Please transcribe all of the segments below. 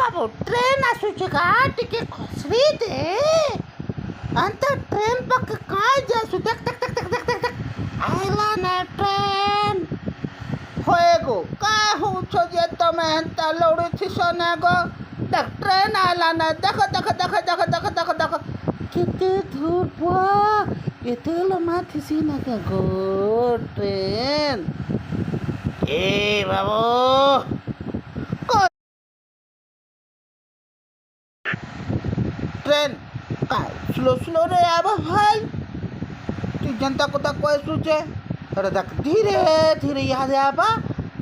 बाबू train आसुची का टिके खसवी दे अंत ट्रेन पक काय जासु तक तक तक तक तक तक आइला ना ट्रेन होए गो काय हो छो जे तमे हंता लौड़ी थिसो ना गो तक ट्रेन आइला ना देखो देखो देखो देखो देखो देखो देखो किते दूर पा किते लमा थिसी ना का गो ट्रेन ए बाबू ट्रेन काय स्लो स्लो रे आबा भाई तू जनता को तक कोई सोचे अरे तक धीरे धीरे याद आबा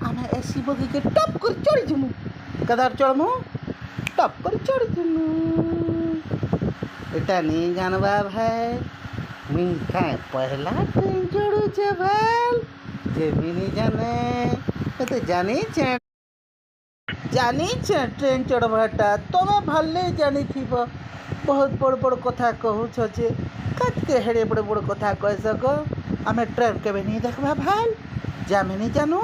आना ऐसी बगी के टप कर चढ़ जमु कदार चढ़मु टप कर चढ़ जमु एटा नहीं जानबा भाई मिन काय पहला ट्रेन चढ़ू छे भाई जे भी नहीं जाने तो जानी छे ट्रेन चढ़वाटा तुम्हें भले जानी थीब बहुत बड़ बड़ कथा कहूछ जे कते हेड़े बड़ बड़ कथा कह सको आमे ट्रेन के नहीं देखबा भाई जे आमे नहीं जानू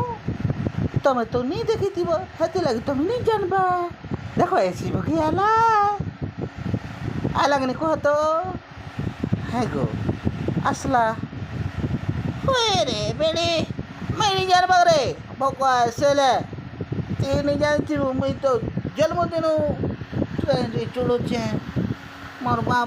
तुम्हें तो नहीं देखी थी हेती लगी तुम नहीं जानबा देखो ऐसी बगी आला आला नहीं कह तो है गो असला होए रे बेड़ी मैं नहीं जानबा रे भोका सेले ते नहीं जानती मुई तो जन्मदिन ट्रेन रे चढ़ुचे मोर बाबा